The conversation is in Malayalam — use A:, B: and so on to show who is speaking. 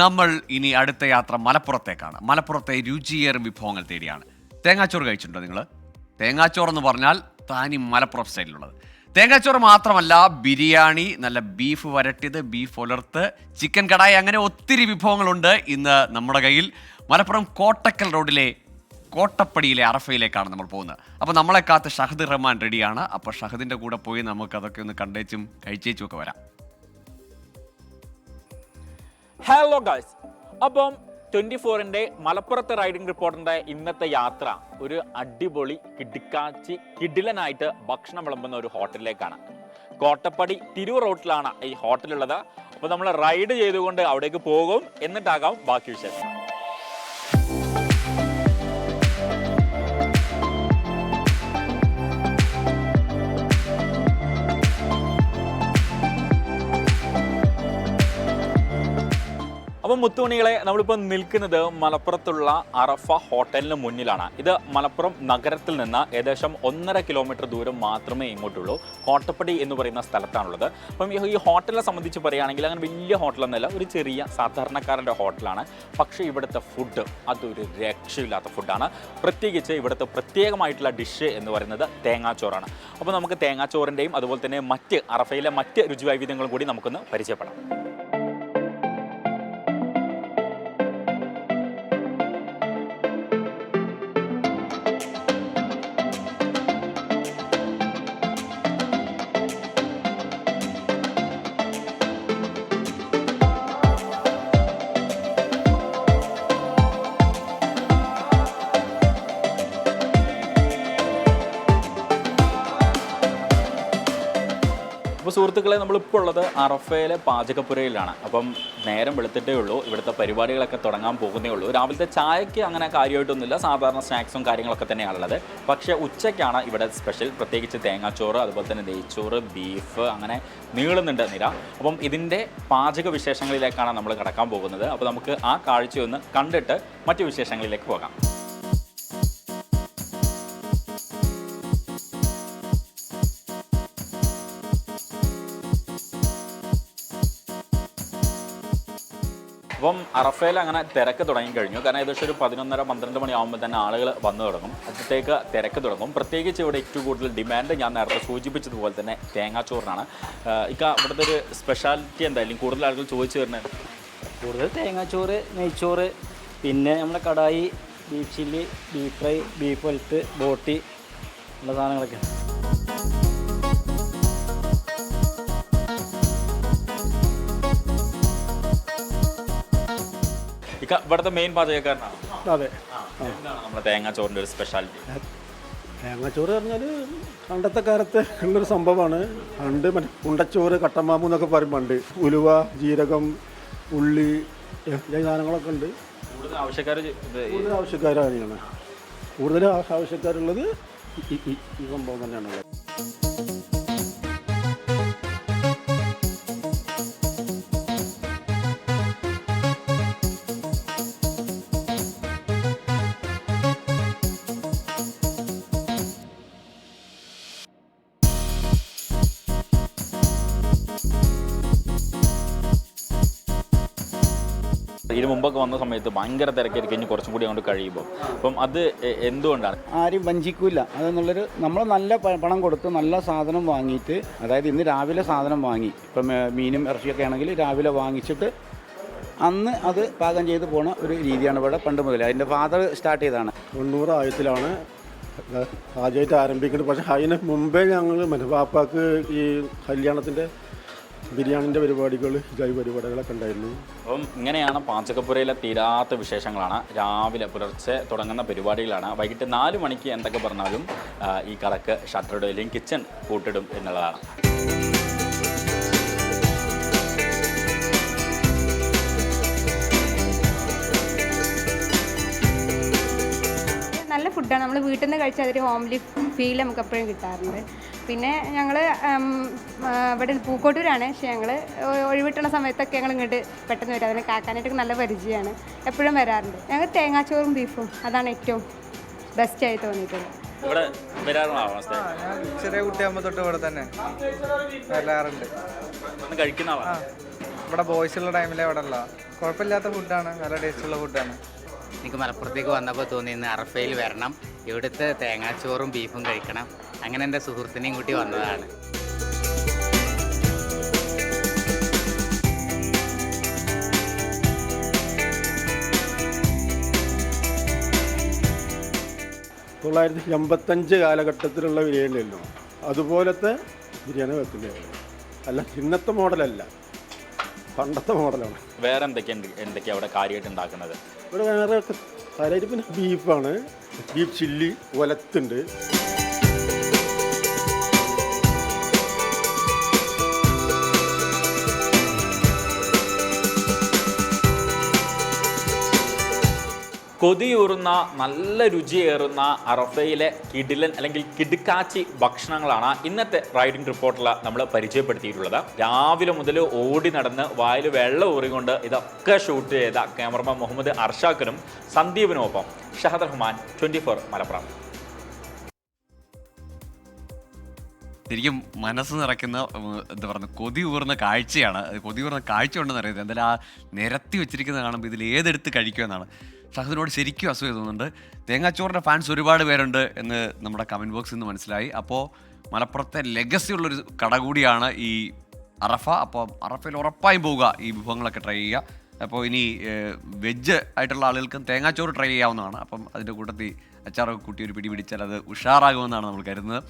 A: നമ്മൾ ഇനി അടുത്ത യാത്ര മലപ്പുറത്തേക്കാണ്. മലപ്പുറത്തെ രുചിയേറും വിഭവങ്ങൾ തേടിയാണ്. തേങ്ങാച്ചോറ് കഴിച്ചിട്ടുണ്ടോ നിങ്ങൾ? തേങ്ങാച്ചോറ് എന്ന് പറഞ്ഞാൽ താനി മലപ്പുറം സ്റ്റൈലിലുള്ളത്. തേങ്ങാച്ചോറ് മാത്രമല്ല, ബിരിയാണി, നല്ല ബീഫ് വരട്ടിയത്, ബീഫ് ഉലർത്ത്, ചിക്കൻ കടായി, അങ്ങനെ ഒത്തിരി വിഭവങ്ങളുണ്ട് ഇന്ന് നമ്മുടെ കയ്യിൽ. മലപ്പുറം കോട്ടക്കൽ റോഡിലെ കോട്ടപ്പടിയിലെ അറഫയിലേക്കാണ് നമ്മൾ പോകുന്നത്. അപ്പോൾ നമ്മളെ കാത്ത് ഷഹദ് റഹ്മാൻ റെഡിയാണ്. അപ്പോൾ ഷഹദിൻ്റെ കൂടെ പോയി നമുക്ക് അതൊക്കെ ഒന്ന് കണ്ടേച്ചും കഴിച്ചേച്ചും ഒക്കെ വരാം.
B: ഹലോ ഗൈസ്, അപ്പം 24-ന്റെ മലപ്പുറത്തെ റൈഡിംഗ് റിപ്പോർട്ടറിന്റെ ഇന്നത്തെ യാത്ര ഒരു അടിപൊളി കിടുക്കാച്ചി കിടിലനായിട്ട് ഭക്ഷണം വിളമ്പുന്ന ഒരു ഹോട്ടലിലേക്കാണ്. കോട്ടപ്പടി തിരൂർ റോട്ടിലാണ് ഈ ഹോട്ടലുള്ളത്. അപ്പോൾ നമ്മൾ റൈഡ് ചെയ്തുകൊണ്ട് അവിടേക്ക് പോകും, എന്നിട്ടാകാം ബാക്കി വിശേഷം. അപ്പം മുത്തുമണികളെ, നമ്മളിപ്പോൾ നിൽക്കുന്നത് മലപ്പുറത്തുള്ള അറഫ ഹോട്ടലിന് മുന്നിലാണ്. ഇത് മലപ്പുറം നഗരത്തിൽ നിന്ന് ഏകദേശം 1.5 കിലോമീറ്റർ ദൂരം മാത്രമേ ഇങ്ങോട്ടുള്ളൂ. കോട്ടപ്പടി എന്ന് പറയുന്ന സ്ഥലത്താണുള്ളത്. അപ്പം ഈ ഹോട്ടലിനെ സംബന്ധിച്ച് പറയുകയാണെങ്കിൽ അങ്ങനെ വലിയ ഹോട്ടലൊന്നുമല്ല, ഒരു ചെറിയ സാധാരണക്കാരൻ്റെ ഹോട്ടലാണ്. പക്ഷേ ഇവിടുത്തെ ഫുഡ് അതൊരു രക്ഷയില്ലാത്ത ഫുഡാണ്. പ്രത്യേകിച്ച് ഇവിടുത്തെ പ്രത്യേകമായിട്ടുള്ള ഡിഷ് എന്ന് പറയുന്നത് തേങ്ങാച്ചോറാണ്. അപ്പോൾ നമുക്ക് തേങ്ങാച്ചോറിൻ്റെയും അതുപോലെ തന്നെ അറഫയിലെ മറ്റ് രുചിവൈവിധ്യങ്ങളും കൂടി നമുക്കൊന്ന് പരിചയപ്പെടാം. അപ്പോൾ സുഹൃത്തുക്കളെ, നമ്മളിപ്പോൾ ഉള്ളത് അറഫയിലെ പാചകപ്പുരയിലാണ്. അപ്പം നേരം വെളുത്തിട്ടേ ഉള്ളൂ, ഇവിടുത്തെ പരിപാടികളൊക്കെ തുടങ്ങാൻ പോകുന്നേ ഉള്ളൂ. രാവിലത്തെ ചായയ്ക്ക് അങ്ങനെ കാര്യമായിട്ടൊന്നുമില്ല, സാധാരണ സ്നാക്സും കാര്യങ്ങളൊക്കെ തന്നെയാണുള്ളത്. പക്ഷേ ഉച്ചയ്ക്കാണ് ഇവിടെ സ്പെഷ്യൽ. പ്രത്യേകിച്ച് തേങ്ങാച്ചോറ്, അതുപോലെ തന്നെ നെയ്ച്ചോറ്, ബീഫ്, അങ്ങനെ നീളുന്നുണ്ട് നിര. അപ്പം ഇതിൻ്റെ പാചക വിശേഷങ്ങളിലേക്കാണ് നമ്മൾ കടക്കാൻ പോകുന്നത്. അപ്പോൾ നമുക്ക് ആ കാഴ്ചയൊന്ന് കണ്ടിട്ട് മറ്റു വിശേഷങ്ങളിലേക്ക് പോകാം. അപ്പം അറഫയിൽ അങ്ങനെ തിരക്ക് തുടങ്ങിക്കഴിഞ്ഞു. കാരണം ഏകദേശം ഒരു 11:30-12 മണിയാകുമ്പോൾ തന്നെ ആളുകൾ വന്നു തുടങ്ങും. അതിലേക്ക് തിരക്ക് തുടങ്ങും. പ്രത്യേകിച്ച് ഇവിടെ ഏറ്റവും കൂടുതൽ ഡിമാൻഡ് ഞാൻ നേരത്തെ സൂചിപ്പിച്ചതുപോലെ തന്നെ തേങ്ങാച്ചോറിനാണ്. ഇവിടുത്തെ ഒരു സ്പെഷ്യാലിറ്റി എന്തായാലും കൂടുതൽ ആളുകൾ ചോദിച്ചു വരുന്നത്
C: കൂടുതൽ തേങ്ങാച്ചോറ്, നെയ്ച്ചോറ്, പിന്നെ നമ്മുടെ kadai, beef chilli, beef fry, beef വലത്ത്, ബോട്ടി ഉള്ള സാധനങ്ങളൊക്കെ.
B: ഇവിടുത്തെ മെയിൻ പാചകക്കാരനാണ്.
C: അതെ.
B: എന്താണ് നമ്മുടെ തേങ്ങാച്ചോറിൻ്റെ ഒരു സ്പെഷ്യാലിറ്റി?
D: തേങ്ങാച്ചോറ് പറഞ്ഞാൽ പണ്ടത്തെ കാലത്ത് ഉള്ളൊരു സംഭവമാണ്. പണ്ട് മറ്റേ കുണ്ടച്ചോറ്, കട്ടമാമു എന്നൊക്കെ പറയും. പണ്ട് ഉലുവ, ജീരകം, ഉള്ളി, സാധനങ്ങളൊക്കെ ഉണ്ട്.
B: കൂടുതൽ
D: ആവശ്യക്കാർ തന്നെയാണ്. കൂടുതൽ ആവശ്യക്കാരുള്ളത് ഈ സംഭവം തന്നെയാണുള്ളത്.
B: ഇതിന് മുമ്പൊക്കെ വന്ന സമയത്ത് ഭയങ്കര തിരക്കായിരിക്കും, ഇനി കുറച്ചും കൂടി അങ്ങോട്ട് കഴിയുമ്പോൾ. അപ്പം അത് എന്തുകൊണ്ടാണ്?
C: ആരും വഞ്ചിക്കില്ല അതെന്നുള്ളൊരു, നമ്മൾ നല്ല പണം കൊടുത്ത് നല്ല സാധനം വാങ്ങിയിട്ട്, അതായത് ഇന്ന് രാവിലെ സാധനം വാങ്ങി, ഇപ്പം മീനും ഇറച്ചിയൊക്കെ ആണെങ്കിൽ രാവിലെ വാങ്ങിച്ചിട്ട് അന്ന് അത് പാകം ചെയ്ത് പോണ ഒരു രീതിയാണ് ഇവിടെ പണ്ട് മുതൽ. അതിൻ്റെ ഫാദർ സ്റ്റാർട്ട് ചെയ്തതാണ്.
D: 90 ആദ്യമായിട്ട് ആരംഭിക്കുന്നത്. പക്ഷേ അതിന് മുമ്പേ ഞങ്ങൾ വാപ്പാക്ക് ഈ കല്യാണത്തിൻ്റെ ബിരിയാണിൻ്റെ പരിപാടികൾ, പരിപാടികളൊക്കെ ഉണ്ടായിരുന്നു.
B: അപ്പം ഇങ്ങനെയാണ് പാചകപ്പുരയിലെ തീരാത്ത വിശേഷങ്ങളാണ്. രാവിലെ പുലർച്ചെ തുടങ്ങുന്ന പരിപാടികളാണ്. വൈകിട്ട് 4 മണിക്ക് എന്തൊക്കെ പറഞ്ഞാലും ഈ കടക്ക് ഷട്ടറിടും, അല്ലെങ്കിൽ കിച്ചൺ പൂട്ടിടും എന്നുള്ളതാണ്.
E: നല്ല ഫുഡാണ്. നമ്മൾ വീട്ടിൽ നിന്ന് കഴിച്ചാൽ അതൊരു ഹോംലി ഫീൽ നമുക്ക് എപ്പോഴും കിട്ടാറുണ്ട്. പിന്നെ ഞങ്ങൾ ഇവിടെ പൂക്കോട്ടൂരാണ്, പക്ഷേ ഞങ്ങൾ ഒഴിവിട്ടുള്ള സമയത്തൊക്കെ ഞങ്ങൾ ഇങ്ങോട്ട് പെട്ടെന്ന് വരും. അതിന് കാക്കാനായിട്ടൊക്കെ നല്ല പരിചയമാണ്, എപ്പോഴും വരാറുണ്ട്. ഞങ്ങൾ തേങ്ങാച്ചോറും ബീഫും അതാണ് ഏറ്റവും ബെസ്റ്റായി തോന്നിയിട്ടുള്ളത്.
F: ചെറിയ കുട്ടിയാകുമ്പോൾ തൊട്ട് ഇവിടെ തന്നെ വരാറുണ്ട്.
B: കഴിക്കുന്ന ആളാണ്.
F: ഇവിടെ ബോയ്സ് ഉള്ള ടൈമിൽ അവിടെ ഉള്ള കുഴപ്പമില്ലാത്ത ഫുഡാണ്, നല്ല ടേസ്റ്റുള്ള ഫുഡാണ്.
G: എനിക്ക് മലപ്പുറത്തേക്ക് വന്നപ്പോൾ തോന്നിയിരുന്നു അറഫയിൽ വരണം, ഇവിടുത്തെ തേങ്ങാച്ചോറും ബീഫും കഴിക്കണം. അങ്ങനെ എൻ്റെ സുഹൃത്തിനെയും കൂട്ടി വന്നതാണ്.
D: തൊള്ളായിരത്തി കാലഘട്ടത്തിലുള്ള ബിരിയാണി അല്ലോ, അതുപോലത്തെ ബിരിയാണി വെക്കുന്നതാണ്. അല്ല, ഇന്നത്തെ മോഡലല്ല, പണ്ടത്തെ മോഡലാണ്.
B: വേറെ എന്തൊക്കെയാണ് അവിടെ കാര്യമായിട്ട് ഉണ്ടാക്കുന്നത്?
D: ഇവിടെ വേറെ കാര്യമായിട്ട് പിന്നെ ബീഫാണ്, ബീഫ് ചില്ലി, ഒലത്തുണ്ട്.
B: കൊതിയൂറുന്ന നല്ല രുചിയേറുന്ന അറഫയിലെ കിടിലൻ അല്ലെങ്കിൽ കിടുക്കാച്ചി ഭക്ഷണങ്ങളാണ് ഇന്നത്തെ റൈഡിംഗ് റിപ്പോർട്ടിൽ നമ്മൾ പരിചയപ്പെടുത്തിയിട്ടുള്ളത്. രാവിലെ മുതൽ ഓടി നടന്ന് വായിൽ വെള്ളം ഊറിക്കൊണ്ട് ഇതൊക്കെ ഷൂട്ട് ചെയ്ത ക്യാമറമാൻ മുഹമ്മദ് അർഷാഖിനും സന്ദീപിനുമൊപ്പം ഷഹദ് റഹ്മാൻ, 24 മലപ്പുറം.
A: ശരിക്കും മനസ്സ് നിറയ്ക്കുന്ന എന്താ പറയുക, കൊതി ഊർന്ന കാഴ്ചയാണ്. കൊതി ഊർന്ന കാഴ്ച ഉണ്ടെന്ന് അറിയാം. എന്തായാലും ആ നിരത്തി വെച്ചിരിക്കുന്നത് കാണുമ്പോൾ ഇതിൽ ഏതെടുത്ത് കഴിക്കുമെന്നാണ്. ഷഹദിനോട് ശരിക്കും അസൂയ തോന്നുന്നുണ്ട്. തേങ്ങാച്ചോറിൻ്റെ ഫാൻസ് ഒരുപാട് പേരുണ്ട് എന്ന് നമ്മുടെ കമൻറ്റ് ബോക്സിൽ നിന്ന് മനസ്സിലായി. അപ്പോൾ മലപ്പുറത്തെ ലെഗസി ഉള്ളൊരു കട കൂടിയാണ് ഈ അറഫ. അപ്പോൾ അറഫയിൽ ഉറപ്പായും പോവുക, ഈ വിഭവങ്ങളൊക്കെ ട്രൈ ചെയ്യുക. അപ്പോൾ ഇനി വെജ് ആയിട്ടുള്ള ആളുകൾക്കും തേങ്ങാച്ചോറ് ട്രൈ ചെയ്യാവുന്നതാണ്. അപ്പം അതിൻ്റെ കൂട്ടത്തിൽ അച്ചാറൊക്കെ കൂട്ടി ഒരു പിടി പിടിച്ചാൽ അത് ഉഷാറാകുമെന്നാണ് നമ്മൾ കരുതുന്നത്.